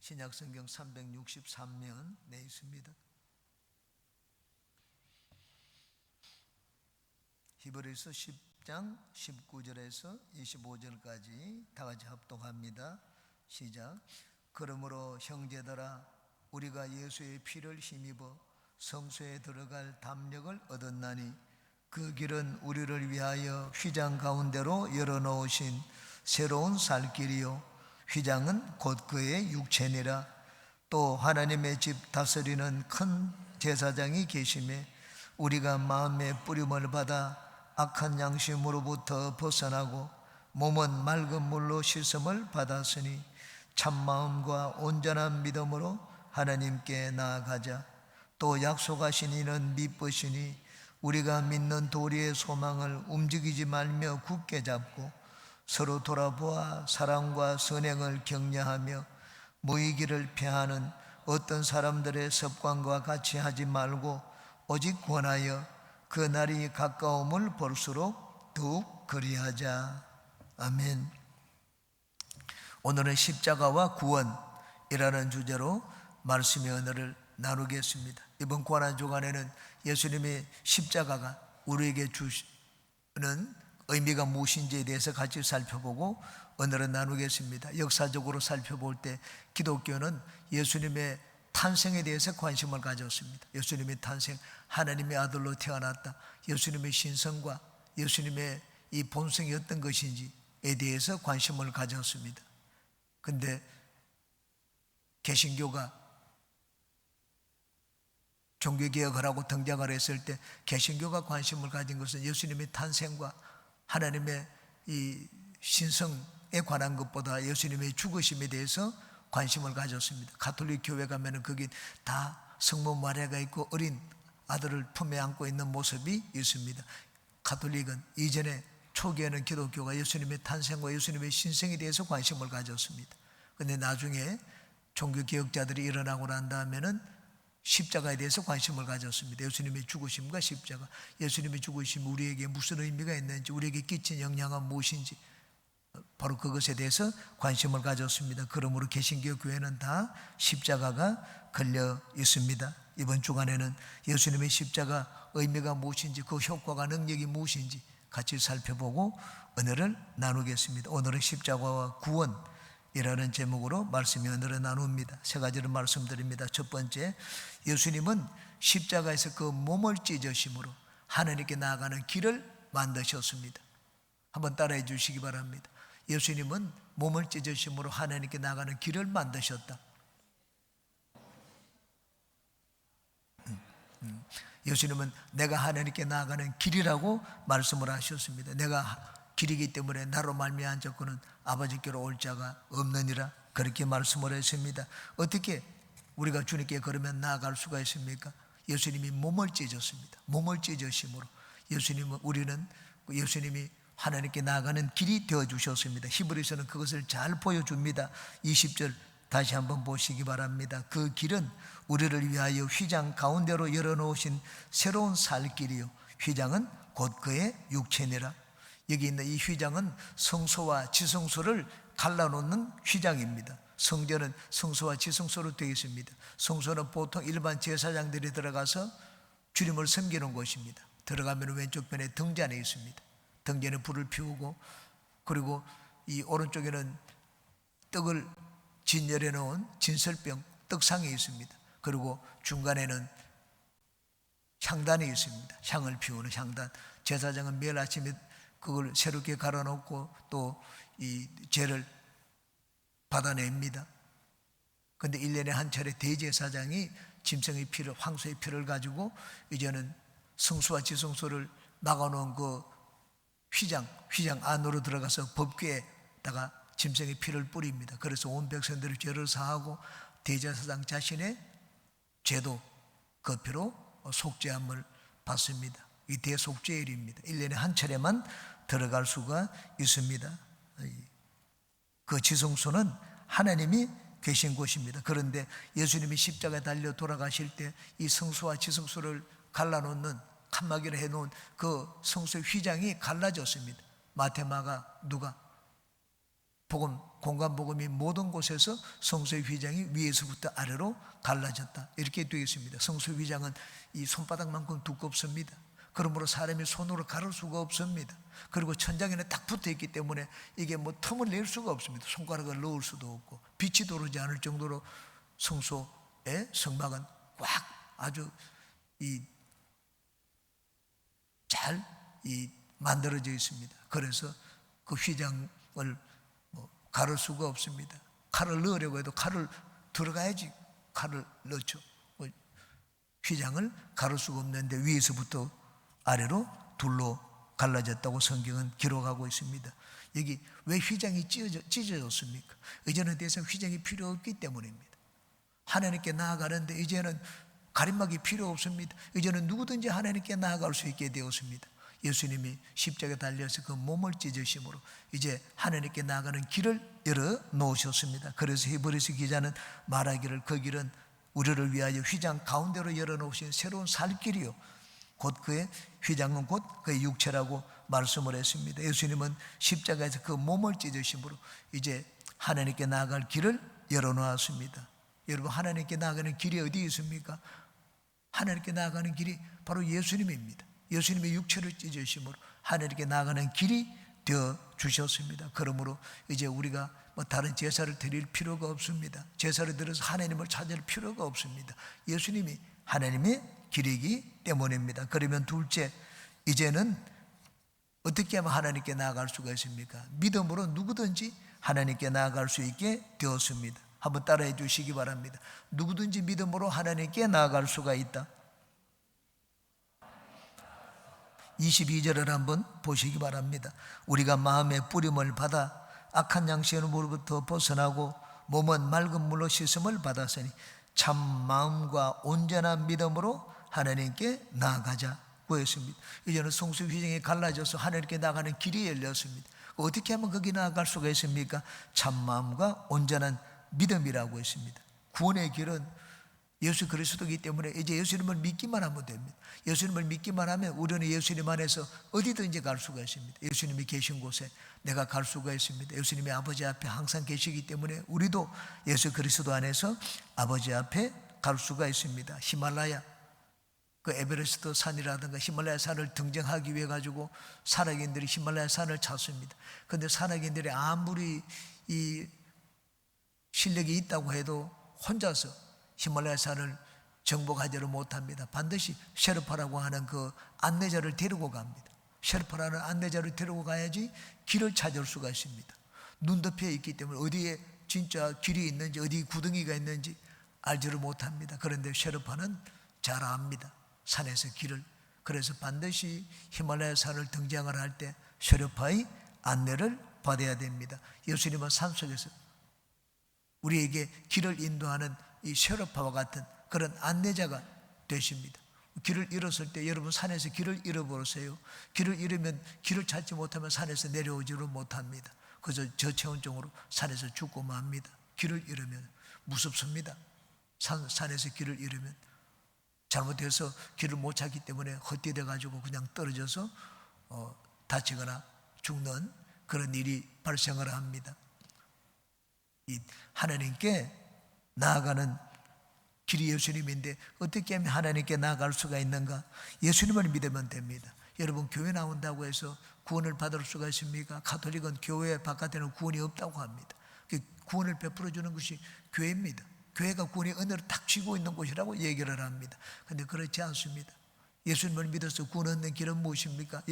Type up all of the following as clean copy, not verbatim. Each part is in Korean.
신약성경 363면 내 있습니다. 히브리서 10장 19절에서 25절까지 다 같이 합독합니다. 시작. 그러므로 형제들아, 우리가 예수의 피를 힘입어 성소에 들어갈 담력을 얻었나니 그 길은 우리를 위하여 휘장 가운데로 열어놓으신 새로운 살 길이요 휘장은 곧 그의 육체니라. 또 하나님의 집 다스리는 큰 제사장이 계심에 우리가 마음의 뿌림을 받아 악한 양심으로부터 벗어나고 몸은 맑은 물로 씻음을 받았으니 참마음과 온전한 믿음으로 하나님께 나아가자. 또 약속하신 이는 미쁘시니 우리가 믿는 도리의 소망을 움직이지 말며 굳게 잡고 서로 돌아보아 사랑과 선행을 격려하며 모이기를 피하는 어떤 사람들의 습관과 같이 하지 말고 오직 권하여 그 날이 가까움을 볼수록 더욱 그리하자. 아멘. 오늘은 십자가와 구원이라는 주제로 말씀의 은혜를 나누겠습니다. 이번 고난 주간에는 예수님의 십자가가 우리에게 주는 의미가 무엇인지에 대해서 같이 살펴보고 오늘은 나누겠습니다. 역사적으로 살펴볼 때 기독교는 예수님의 탄생에 대해서 관심을 가졌습니다. 예수님의 탄생, 하나님의 아들로 태어났다. 예수님의 신성과 예수님의 이 본성이 어떤 것인지에 대해서 관심을 가졌습니다. 근데 개신교가 종교개혁을 하고 등장을 했을 때 개신교가 관심을 가진 것은 예수님의 탄생과 하나님의 이 신성에 관한 것보다 예수님의 죽으심에 대해서 관심을 가졌습니다. 가톨릭 교회 가면은 거기 다 성모 마리아가 있고 어린 아들을 품에 안고 있는 모습이 있습니다. 가톨릭은 이전에 초기에는 기독교가 예수님의 탄생과 예수님의 신성에 대해서 관심을 가졌습니다. 그런데 나중에 종교개혁자들이 일어나고 난 다음에는 십자가에 대해서 관심을 가졌습니다. 예수님의 죽으심과 십자가, 예수님의 죽으심이 우리에게 무슨 의미가 있는지, 우리에게 끼친 영향은 무엇인지, 바로 그것에 대해서 관심을 가졌습니다. 그러므로 개신교 교회는 다 십자가가 걸려 있습니다. 이번 주간에는 예수님의 십자가 의미가 무엇인지, 그 효과가 능력이 무엇인지 같이 살펴보고 은혜를 나누겠습니다. 오늘은 십자가와 구원이라는 제목으로 말씀의 은혜를 나눕니다. 세 가지를 말씀드립니다. 첫 번째, 예수님은 십자가에서 그 몸을 찢으심으로 하나님께 나아가는 길을 만드셨습니다. 한번 따라해 주시기 바랍니다. 예수님은 몸을 찢으심으로 하나님께 나아가는 길을 만드셨다. 예수님은 내가 하나님께 나아가는 길이라고 말씀을 하셨습니다. 내가 길이기 때문에 나로 말미암아 자꾸는 아버지께로 올 자가 없느니라, 그렇게 말씀을 했습니다. 어떻게 우리가 주님께 걸으면 나아갈 수가 있습니까? 예수님이 몸을 찢었습니다. 몸을 찢으심으로 예수님이 하나님께 나아가는 길이 되어주셨습니다. 히브리서는 그것을 잘 보여줍니다. 20절 다시 한번 보시기 바랍니다. 그 길은 우리를 위하여 휘장 가운데로 열어놓으신 새로운 살 길이요 휘장은 곧 그의 육체니라. 여기 있는 이 휘장은 성소와 지성소를 갈라놓는 휘장입니다. 성전은 성소와 지성소로 되어 있습니다. 성소는 보통 일반 제사장들이 들어가서 주님을 섬기는 곳입니다. 들어가면 왼쪽 편에 등잔이 있습니다. 등잔에 불을 피우고, 그리고 이 오른쪽에는 떡을 진열해 놓은 진설병 떡상이 있습니다. 그리고 중간에는 향단이 있습니다. 향을 피우는 향단. 제사장은 매일 아침에 그걸 새롭게 갈아놓고 또 이 죄를 받아냅니다. 그런데 1년에 한 차례 대제사장이 짐승의 피를, 황소의 피를 가지고 이제는 성소와 지성소를 막아놓은 그 휘장 안으로 들어가서 법궤에다가 짐승의 피를 뿌립니다. 그래서 온 백성들이 죄를 사하고 대제사장 자신의 죄도 그 피로 속죄함을 받습니다. 이 대속죄일입니다. 1년에 한 차례만 들어갈 수가 있습니다. 그 지성소는 하나님이 계신 곳입니다. 그런데 예수님이 십자가에 달려 돌아가실 때 이 성소와 지성소를 갈라놓는 칸막이를 해놓은 그 성소의 휘장이 갈라졌습니다. 마태, 마가, 누가 복음, 공간 복음이 모든 곳에서 성소의 휘장이 위에서부터 아래로 갈라졌다, 이렇게 되어 있습니다. 성소의 휘장은 이 손바닥만큼 두껍습니다. 그러므로 사람이 손으로 가를 수가 없습니다. 그리고 천장에는 딱 붙어 있기 때문에 이게 뭐 틈을 낼 수가 없습니다. 손가락을 넣을 수도 없고, 빛이 들어오지 않을 정도로 성소의 성막은 꽉 아주 잘 만들어져 있습니다. 그래서 그 휘장을 가를 수가 없습니다. 칼을 넣으려고 해도 칼을 들어가야지 칼을 넣죠. 휘장을 가를 수가 없는데 위에서부터 아래로 둘로 갈라졌다고 성경은 기록하고 있습니다. 여기 왜 휘장이 찢어졌습니까? 이제는 더 이상 휘장이 필요 없기 때문입니다. 하나님께 나아가는데 이제는 가림막이 필요 없습니다. 이제는 누구든지 하나님께 나아갈 수 있게 되었습니다. 예수님이 십자가에 달려서 그 몸을 찢으심으로 이제 하나님께 나아가는 길을 열어 놓으셨습니다. 그래서 히브리서 기자는 말하기를 그 길은 우리를 위하여 휘장 가운데로 열어 놓으신 새로운 살 길이요, 곧 그의 휘장은 곧 그의 육체라고 말씀을 했습니다. 예수님은 십자가에서 그 몸을 찢으심으로 이제 하나님께 나아갈 길을 열어 놓았습니다. 여러분, 하나님께 나아가는 길이 어디 있습니까? 하나님께 나아가는 길이 바로 예수님입니다. 예수님의 육체를 찢으심으로 하나님께 나아가는 길이 되어 주셨습니다. 그러므로 이제 우리가 다른 제사를 드릴 필요가 없습니다. 제사를 드려서 하나님을 찾을 필요가 없습니다. 예수님이 하나님의 길이기 때문입니다. 그러면 둘째, 이제는 어떻게 하면 하나님께 나아갈 수가 있습니까? 믿음으로 누구든지 하나님께 나아갈 수 있게 되었습니다. 한번 따라해 주시기 바랍니다. 누구든지 믿음으로 하나님께 나아갈 수가 있다. 22절을 한번 보시기 바랍니다. 우리가 마음의 뿌림을 받아 악한 양심으로부터 벗어나고 몸은 맑은 물로 씻음을 받았으니 참 마음과 온전한 믿음으로 하나님께 나아가자고 했습니다. 이제는 성수 휘장이 갈라져서 하나님께 나가는 길이 열렸습니다. 어떻게 하면 거기 나아갈 수가 있습니까? 참 마음과 온전한 믿음이라고 했습니다. 구원의 길은 예수 그리스도이기 때문에 이제 예수님을 믿기만 하면 됩니다. 예수님을 믿기만 하면 우리는 예수님 안에서 어디든지 갈 수가 있습니다. 예수님이 계신 곳에 내가 갈 수가 있습니다. 예수님이 아버지 앞에 항상 계시기 때문에 우리도 예수 그리스도 안에서 아버지 앞에 갈 수가 있습니다. 히말라야, 그 에베레스트 산이라든가 히말라야 산을 등정하기 위해 가지고 산악인들이 히말라야 산을 찾습니다. 그런데 산악인들이 아무리 이 실력이 있다고 해도 혼자서 히말라야 산을 정복하지를 못합니다. 반드시 셰르파라고 하는 그 안내자를 데리고 갑니다. 셰르파라는 안내자를 데리고 가야지 길을 찾을 수가 있습니다. 눈 덮여 있기 때문에 어디에 진짜 길이 있는지, 어디 구덩이가 있는지 알지를 못합니다. 그런데 셰르파는 잘 압니다. 산에서 길을. 그래서 반드시 히말라야 산을 등장을 할 때 셰르파의 안내를 받아야 됩니다. 예수님은 산속에서 우리에게 길을 인도하는 이 셰르파와 같은 그런 안내자가 되십니다. 길을 잃었을 때 여러분 산에서 길을 잃어버렸어요. 길을 잃으면 길을 찾지 못하면 산에서 내려오지를 못합니다. 그래서 저체온증으로 산에서 죽고 맙니다. 길을 잃으면 무섭습니다. 산에서 길을 잃으면 잘못해서 길을 못 찾기 때문에 헛디뎌 가지고 그냥 떨어져서 다치거나 죽는 그런 일이 발생을 합니다. 이 하나님께 나아가는 길이 예수님인데 어떻게 하면 하나님께 나아갈 수가 있는가? 예수님을 믿으면 됩니다. 여러분, 교회 나온다고 해서 구원을 받을 수가 있습니까? 가톨릭은 교회 바깥에는 구원이 없다고 합니다. 구원을 베풀어 주는 것이 교회입니다. 교회가 구원의 은혜를 탁 쥐고 있는 곳이라고 얘기를 합니다. 그런데 그렇지 않습니다. 예수님을 믿어서 구원 얻는 길은 무엇입니까?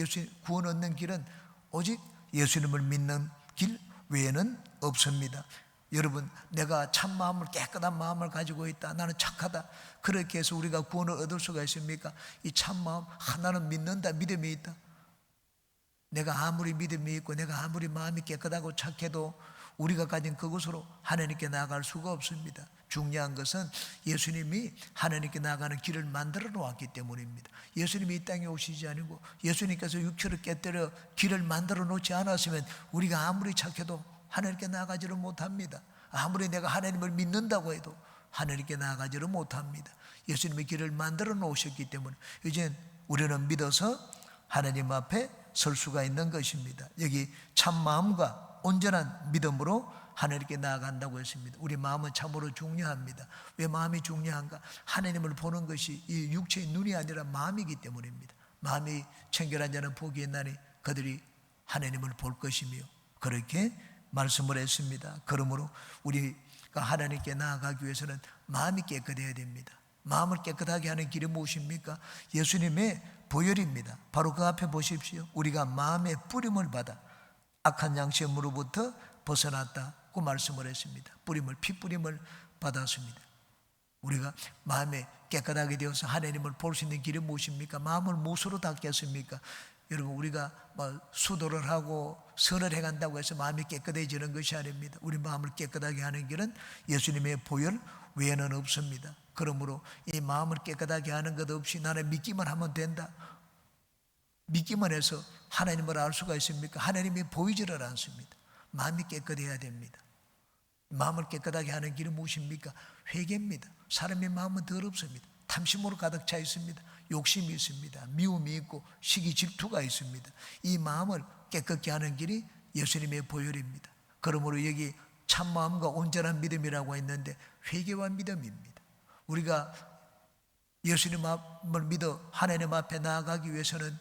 구원 얻는 길은 오직 예수님을 믿는 길 외에는 없습니다. 여러분, 내가 참 마음을, 깨끗한 마음을 가지고 있다, 나는 착하다, 그렇게 해서 우리가 구원을 얻을 수가 있습니까? 이 참 마음, 하나는 믿는다, 믿음이 있다. 내가 아무리 믿음이 있고 내가 아무리 마음이 깨끗하고 착해도 우리가 가진 그것으로 하나님께 나아갈 수가 없습니다. 중요한 것은 예수님이 하나님께 나아가는 길을 만들어 놓았기 때문입니다. 예수님이 이 땅에 오시지 않고 예수님께서 육체를 깨뜨려 길을 만들어 놓지 않았으면 우리가 아무리 착해도 하나님께 나아가지를 못합니다. 아무리 내가 하나님을 믿는다고 해도 하나님께 나아가지를 못합니다. 예수님의 길을 만들어 놓으셨기 때문에 이제 우리는 믿어서 하나님 앞에 설 수가 있는 것입니다. 여기 참 마음과 온전한 믿음으로 하나님께 나아간다고 했습니다. 우리 마음은 참으로 중요합니다. 왜 마음이 중요한가? 하나님을 보는 것이 이 육체의 눈이 아니라 마음이기 때문입니다. 마음이 청결한 자는 복이 있나니 그들이 하나님을 볼 것이며, 그렇게 말씀을 했습니다. 그러므로 우리가 하나님께 나아가기 위해서는 마음이 깨끗해야 됩니다. 마음을 깨끗하게 하는 길이 무엇입니까? 예수님의 보혈입니다. 바로 그 앞에 보십시오. 우리가 마음의 뿌림을 받아 악한 양심으로부터 벗어났다고 말씀을 했습니다. 뿌림을, 피 뿌림을 받았습니다. 우리가 마음에 깨끗하게 되어서 하나님을 볼 수 있는 길이 무엇입니까? 마음을 무엇으로 닦겠습니까? 여러분, 우리가 수도를 하고 선을 해간다고 해서 마음이 깨끗해지는 것이 아닙니다. 우리 마음을 깨끗하게 하는 길은 예수님의 보혈 외에는 없습니다. 그러므로 이 마음을 깨끗하게 하는 것 없이 나는 믿기만 하면 된다, 믿기만 해서 하나님을 알 수가 있습니까? 하나님이 보이지를 않습니다. 마음이 깨끗해야 됩니다. 마음을 깨끗하게 하는 길은 무엇입니까? 회개입니다. 사람의 마음은 더럽습니다. 탐심으로 가득 차 있습니다. 욕심이 있습니다. 미움이 있고 시기 질투가 있습니다. 이 마음을 깨끗게 하는 길이 예수님의 보혈입니다. 그러므로 여기 참마음과 온전한 믿음이라고 했는데 회개와 믿음입니다. 우리가 예수님을 믿어 하나님 앞에 나아가기 위해서는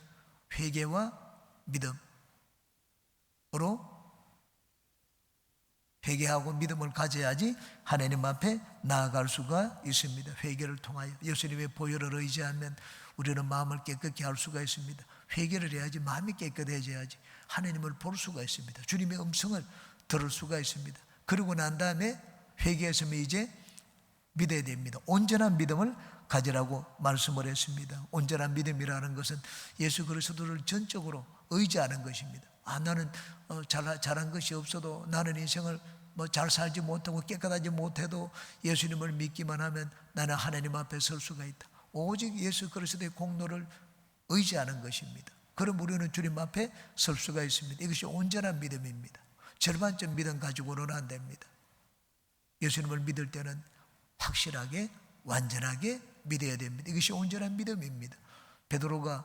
회개와 믿음으로, 회개하고 믿음을 가져야지 하나님 앞에 나아갈 수가 있습니다. 회개를 통하여 예수님의 보혈을 의지하면 우리는 마음을 깨끗게 할 수가 있습니다. 회개를 해야지 마음이 깨끗해져야지 하나님을 볼 수가 있습니다. 주님의 음성을 들을 수가 있습니다. 그러고 난 다음에 회개했으면 이제 믿어야 됩니다. 온전한 믿음을 가지라고 말씀을 했습니다. 온전한 믿음이라는 것은 예수 그리스도를 전적으로 의지하는 것입니다. 나는 잘한 것이 없어도, 나는 인생을 잘 살지 못하고 깨끗하지 못해도 예수님을 믿기만 하면 나는 하나님 앞에 설 수가 있다. 오직 예수 그리스도의 공로를 의지하는 것입니다. 그럼 우리는 주님 앞에 설 수가 있습니다. 이것이 온전한 믿음입니다. 절반쯤 믿음 가지고는 안 됩니다. 예수님을 믿을 때는 확실하게, 완전하게 믿어야 됩니다. 이것이 온전한 믿음입니다. 베드로가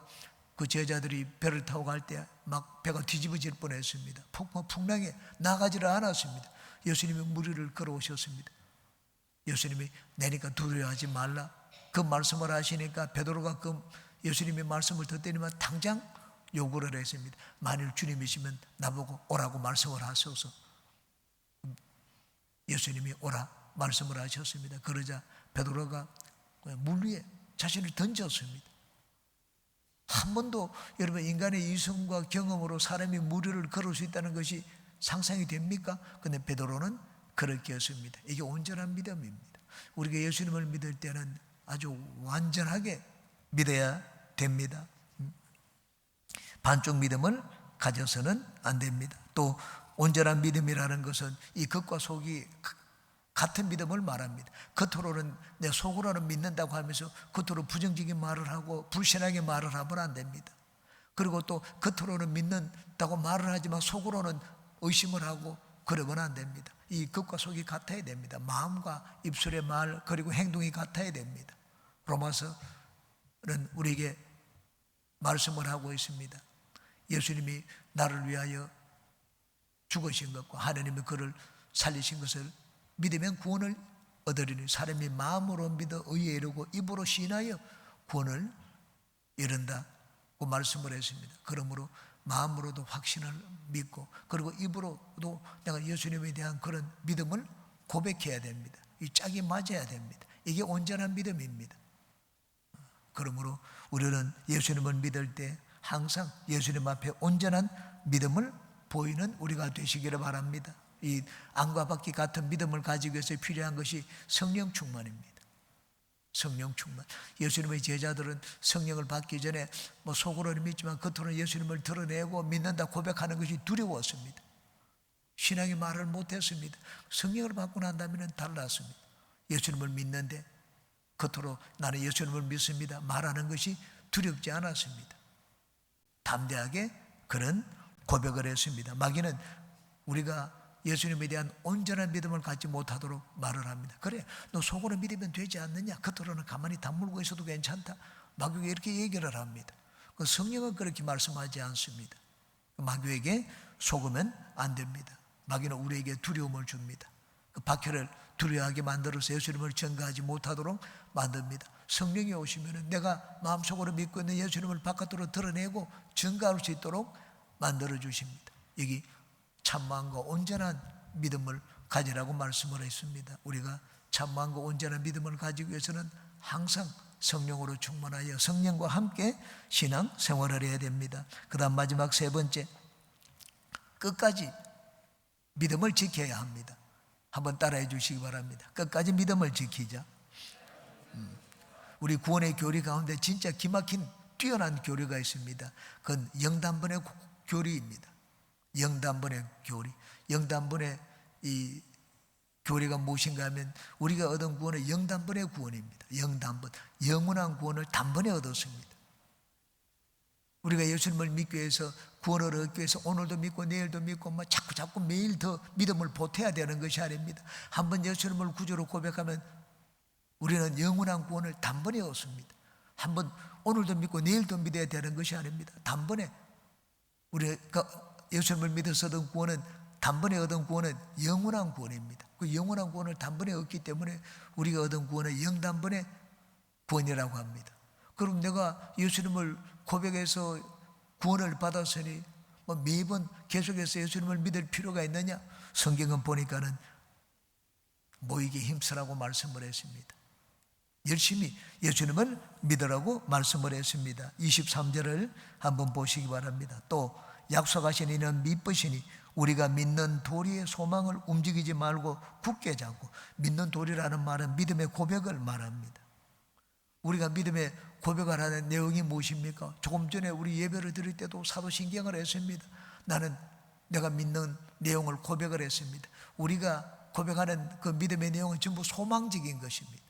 그 제자들이 배를 타고 갈 때 막 배가 뒤집어질 뻔했습니다. 풍랑에 나가지를 않았습니다. 예수님이 무리를 걸어오셨습니다. 예수님이 내니까 두려워하지 말라, 그 말씀을 하시니까 베드로가 그 예수님의 말씀을 듣더니만 당장 요구를 했습니다. 만일 주님이시면 나보고 오라고 말씀을 하소서. 예수님이 오라 말씀을 하셨습니다. 그러자 베드로가 물 위에 자신을 던졌습니다. 한 번도 여러분, 인간의 이성과 경험으로 사람이 무리를 걸을 수 있다는 것이 상상이 됩니까? 그런데 베드로는 그렇게 했습니다. 이게 온전한 믿음입니다. 우리가 예수님을 믿을 때는 아주 완전하게 믿어야 됩니다. 반쪽 믿음을 가져서는 안 됩니다. 또 온전한 믿음이라는 것은 이 겉과 속이 같은 믿음을 말합니다. 겉으로는, 내 속으로는 믿는다고 하면서 겉으로 부정적인 말을 하고 불신하게 말을 하면 안 됩니다. 그리고 또 겉으로는 믿는다고 말을 하지만 속으로는 의심을 하고 그러면 안 됩니다. 이 겉과 속이 같아야 됩니다. 마음과 입술의 말, 그리고 행동이 같아야 됩니다. 로마서는 우리에게 말씀을 하고 있습니다. 예수님이 나를 위하여 죽으신 것과 하나님이 그를 살리신 것을 믿으면 구원을 얻으리니 사람이 마음으로 믿어 의에 이르고 입으로 시인하여 구원을 이룬다고 말씀을 했습니다. 그러므로 마음으로도 확신을 믿고, 그리고 입으로도 내가 예수님에 대한 그런 믿음을 고백해야 됩니다. 이 짝이 맞아야 됩니다. 이게 온전한 믿음입니다. 그러므로 우리는 예수님을 믿을 때 항상 예수님 앞에 온전한 믿음을 보이는 우리가 되시기를 바랍니다. 이 안과 밖이 같은 믿음을 가지기 위해서 필요한 것이 성령 충만입니다. 성령 충만. 예수님의 제자들은 성령을 받기 전에 속으로는 믿지만 겉으로는 예수님을 드러내고 믿는다 고백하는 것이 두려웠습니다. 신앙의 말을 못했습니다. 성령을 받고 난 다음에는 달랐습니다. 예수님을 믿는데 겉으로 나는 예수님을 믿습니다 말하는 것이 두렵지 않았습니다. 담대하게 그런 고백을 했습니다. 마귀는 우리가 예수님에 대한 온전한 믿음을 갖지 못하도록 말을 합니다. 그래, 너 속으로 믿으면 되지 않느냐? 겉으로는 가만히 다물고 있어도 괜찮다. 마귀가 이렇게 얘기를 합니다. 성령은 그렇게 말씀하지 않습니다. 마귀에게 속으면 안 됩니다. 마귀는 우리에게 두려움을 줍니다. 그 박해를 두려워하게 만들어서 예수님을 전가하지 못하도록 만듭니다. 성령이 오시면 내가 마음속으로 믿고 있는 예수님을 바깥으로 드러내고 전가할 수 있도록 만들어 주십니다. 여기 참마음과 온전한 믿음을 가지라고 말씀을 했습니다. 우리가 참마음과 온전한 믿음을 가지기 위해서는 항상 성령으로 충만하여 성령과 함께 신앙 생활을 해야 됩니다. 그 다음 마지막 세 번째, 끝까지 믿음을 지켜야 합니다. 한번 따라해 주시기 바랍니다. 끝까지 믿음을 지키자. 우리 구원의 교리 가운데 진짜 기막힌 뛰어난 교리가 있습니다. 그건 영단번의 교리입니다. 영단번의 교리. 영단번의 이 교리가 무엇인가 하면 우리가 얻은 구원은 영단번의 구원입니다. 영단번, 영원한 구원을 단번에 얻었습니다. 우리가 예수님을 믿기 위해서, 구원을 얻기 위해서 오늘도 믿고 내일도 믿고 자꾸 매일 더 믿음을 보태야 되는 것이 아닙니다. 한번 예수님을 구주로 고백하면 우리는 영원한 구원을 단번에 얻습니다. 한번 오늘도 믿고 내일도 믿어야 되는 것이 아닙니다. 단번에 우리가 예수님을 믿어서 얻은 구원은, 단번에 얻은 구원은 영원한 구원입니다. 그 영원한 구원을 단번에 얻기 때문에 우리가 얻은 구원은 영단번의 구원이라고 합니다. 그럼 내가 예수님을 고백해서 구원을 받았으니 매번 계속해서 예수님을 믿을 필요가 있느냐? 성경은 보니까는 모이기 힘쓰라고 말씀을 했습니다. 열심히 예수님을 믿으라고 말씀을 했습니다. 23절을 한번 보시기 바랍니다. 또 약속하신 이는 믿으시니 우리가 믿는 도리의 소망을 움직이지 말고 굳게 잡고, 믿는 도리라는 말은 믿음의 고백을 말합니다. 우리가 믿음의 고백을 하는 내용이 무엇입니까? 조금 전에 우리 예배를 드릴 때도 사도신경을 했습니다. 내가 믿는 내용을 고백을 했습니다. 우리가 고백하는 그 믿음의 내용은 전부 소망적인 것입니다.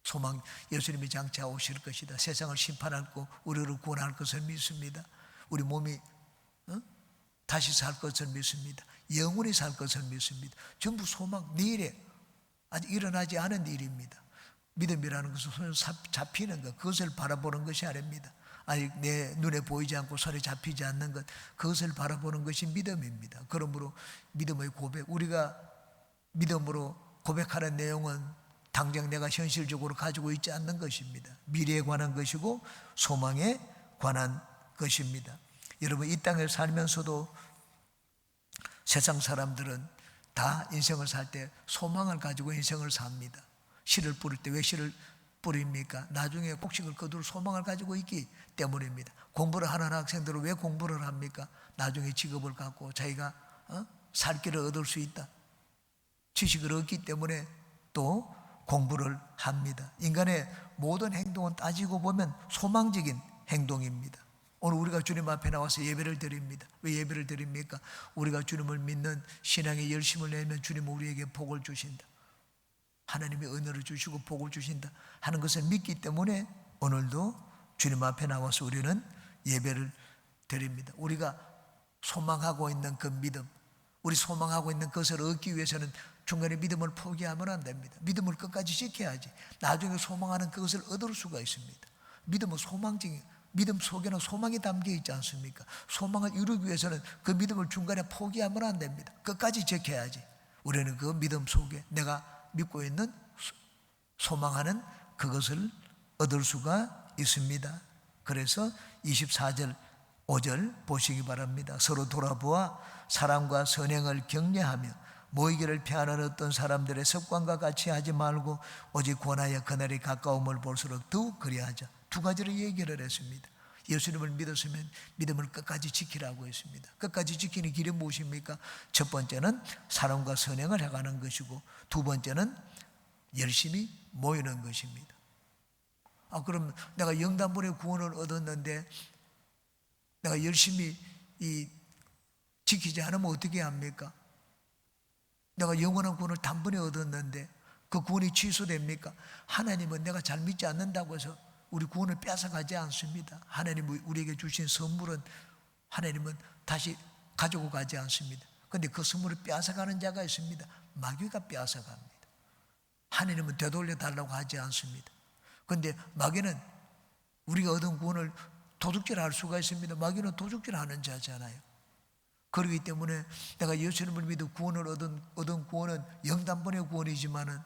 소망, 예수님이 장차 오실 것이다. 세상을 심판하고 우리를 구원할 것을 믿습니다. 우리 몸이 다시 살 것을 믿습니다. 영원히 살 것을 믿습니다. 전부 소망, 내일에 아직 일어나지 않은 일입니다. 믿음이라는 것은 손에 잡히는 것, 그것을 바라보는 것이 아닙니다. 아직 내 눈에 보이지 않고 손에 잡히지 않는 것, 그것을 바라보는 것이 믿음입니다. 그러므로 믿음의 고백, 우리가 믿음으로 고백하는 내용은 당장 내가 현실적으로 가지고 있지 않는 것입니다. 미래에 관한 것이고 소망에 관한 것입니다. 여러분, 이 땅에 살면서도 세상 사람들은 다 인생을 살 때 소망을 가지고 인생을 삽니다. 씨를 뿌릴 때 왜 씨를 뿌립니까? 나중에 곡식을 거둘 소망을 가지고 있기 때문입니다. 공부를 하는 학생들은 왜 공부를 합니까? 나중에 직업을 갖고 자기가 살 길을 얻을 수 있다. 지식을 얻기 때문에 또 공부를 합니다. 인간의 모든 행동은 따지고 보면 소망적인 행동입니다. 오늘 우리가 주님 앞에 나와서 예배를 드립니다. 왜 예배를 드립니까? 우리가 주님을 믿는 신앙의 열심을 내면 주님은 우리에게 복을 주신다. 하나님이 은혜를 주시고 복을 주신다 하는 것을 믿기 때문에 오늘도 주님 앞에 나와서 우리는 예배를 드립니다. 우리가 소망하고 있는 그 믿음, 우리 소망하고 있는 것을 얻기 위해서는 중간에 믿음을 포기하면 안 됩니다. 믿음을 끝까지 지켜야지 나중에 소망하는 그것을 얻을 수가 있습니다. 믿음은 소망적인, 믿음 속에는 소망이 담겨 있지 않습니까? 소망을 이루기 위해서는 그 믿음을 중간에 포기하면 안 됩니다. 끝까지 지켜야지 우리는 그 믿음 속에 내가 믿고 있는 소망하는 그것을 얻을 수가 있습니다. 그래서 24절 5절 보시기 바랍니다. 서로 돌아보아 사랑과 선행을 격려하며 모이기를 피하는 어떤 사람들의 습관과 같이 하지 말고 오직 권하여 그날이 가까움을 볼수록 더욱 그리하자. 두 가지를 얘기를 했습니다. 예수님을 믿었으면 믿음을 끝까지 지키라고 했습니다. 끝까지 지키는 길이 무엇입니까? 첫 번째는 사랑과 선행을 해가는 것이고 두 번째는 열심히 모이는 것입니다. 그럼 내가 영단번의 구원을 얻었는데 내가 열심히 지키지 않으면 어떻게 합니까? 내가 영원한 구원을 단번에 얻었는데 그 구원이 취소됩니까? 하나님은 내가 잘 믿지 않는다고 해서 우리 구원을 뺏어가지 않습니다. 하나님이 우리에게 주신 선물은 하나님은 다시 가지고 가지 않습니다. 그런데 그 선물을 뺏어가는 자가 있습니다. 마귀가 뺏어갑니다. 하나님은 되돌려 달라고 하지 않습니다. 그런데 마귀는 우리가 얻은 구원을 도둑질할 수가 있습니다. 마귀는 도둑질하는 자잖아요. 그렇기 때문에 내가 예수님을 믿어 구원을 얻은 구원은 영단번의 구원이지만은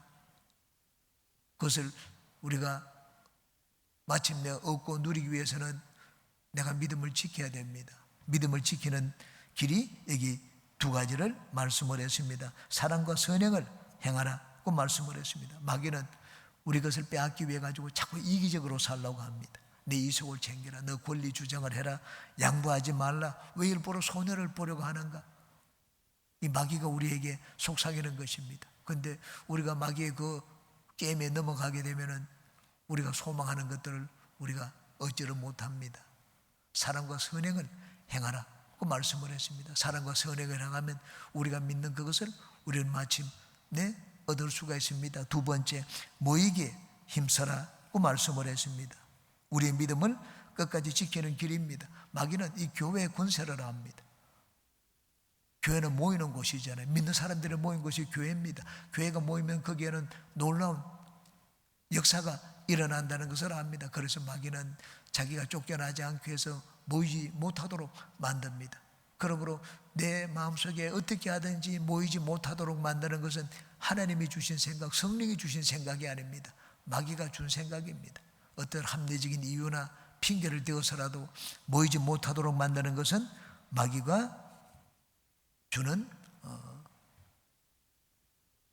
그것을 우리가 마침내 얻고 누리기 위해서는 내가 믿음을 지켜야 됩니다. 믿음을 지키는 길이 여기 두 가지를 말씀을 했습니다. 사랑과 선행을 행하라고 말씀을 했습니다. 마귀는 우리 것을 빼앗기 위해 가지고 자꾸 이기적으로 살려고 합니다. 내 이속을 챙겨라, 너 권리 주장을 해라, 양보하지 말라, 왜 일부러 손해를 보려고 하는가? 이 마귀가 우리에게 속삭이는 것입니다. 그런데 우리가 마귀의 그 게임에 넘어가게 되면은 우리가 소망하는 것들을 우리가 얻지를 못합니다. 사랑과 선행을 행하라고 말씀을 했습니다. 사랑과 선행을 행하면 우리가 믿는 그것을 우리는 마침 얻을 수가 있습니다. 두 번째, 모이기에 힘써라고 말씀을 했습니다. 우리의 믿음을 끝까지 지키는 길입니다. 마귀는 이 교회의 권세를 합니다. 교회는 모이는 곳이잖아요. 믿는 사람들이 모인 곳이 교회입니다. 교회가 모이면 거기에는 놀라운 역사가 일어난다는 것을 압니다. 그래서 마귀는 자기가 쫓겨나지 않기 위해서 모이지 못하도록 만듭니다. 그러므로 내 마음속에 어떻게 하든지 모이지 못하도록 만드는 것은 하나님이 주신 생각, 성령이 주신 생각이 아닙니다. 마귀가 준 생각입니다. 어떤 합리적인 이유나 핑계를 대어서라도 모이지 못하도록 만드는 것은 마귀가 주는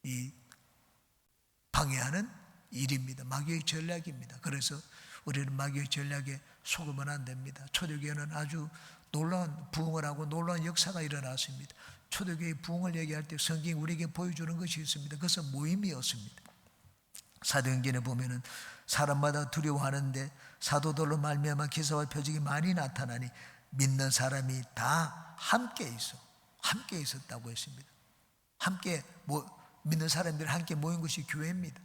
이 방해하는 일입니다. 마귀의 전략입니다. 그래서 우리는 마귀의 전략에 속으면 안 됩니다. 초대교회는 아주 놀라운 부흥을 하고 놀라운 역사가 일어났습니다. 초대교회의 부흥을 얘기할 때 성경이 우리에게 보여주는 것이 있습니다. 그것은 모임이었습니다. 사도행전에 보면은 사람마다 두려워하는데 사도들로 말미암아 기사와 표적이 많이 나타나니 믿는 사람이 다 함께 있었다고 했습니다. 함께 믿는 사람들이 함께 모인 것이 교회입니다.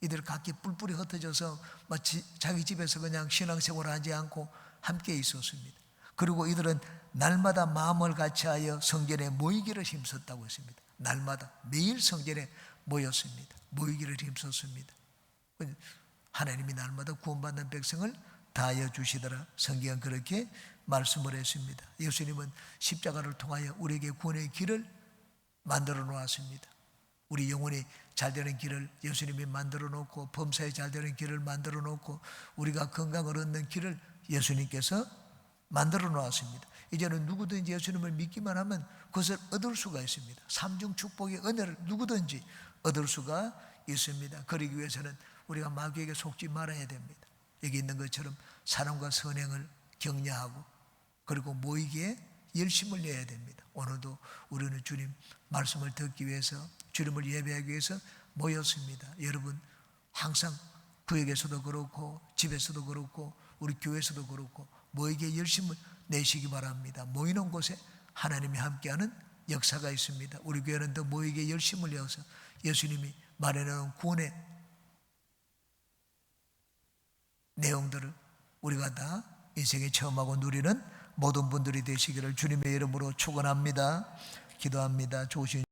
이들 각기 뿔뿔이 흩어져서 마치 자기 집에서 그냥 신앙생활을 하지 않고 함께 있었습니다. 그리고 이들은 날마다 마음을 같이하여 성전에 모이기를 힘썼다고 했습니다. 날마다 매일 성전에 모였습니다. 모이기를 힘썼습니다. 하나님이 날마다 구원받는 백성을 다하여 주시더라. 성경은 그렇게 말씀을 했습니다. 예수님은 십자가를 통하여 우리에게 구원의 길을 만들어 놓았습니다. 우리 영혼이 잘 되는 길을 예수님이 만들어 놓고, 범사에 잘 되는 길을 만들어 놓고, 우리가 건강을 얻는 길을 예수님께서 만들어 놓았습니다. 이제는 누구든지 예수님을 믿기만 하면 그것을 얻을 수가 있습니다. 삼중 축복의 은혜를 누구든지 얻을 수가 있습니다. 그러기 위해서는 우리가 마귀에게 속지 말아야 됩니다. 여기 있는 것처럼 사랑과 선행을 격려하고, 그리고 모이기에 열심을 내야 됩니다. 오늘도 우리는 주님 말씀을 듣기 위해서, 주님을 예배하기 위해서 모였습니다. 여러분 항상 구역에서도 그렇고 집에서도 그렇고 우리 교회에서도 그렇고 모이기에 열심을 내시기 바랍니다. 모이는 곳에 하나님이 함께하는 역사가 있습니다. 우리 교회는 더 모이기에 열심을 내어서 예수님이 마련해놓은 구원의 내용들을 우리가 다 인생에 체험하고 누리는 모든 분들이 되시기를 주님의 이름으로 축원합니다. 기도합니다. 좋으신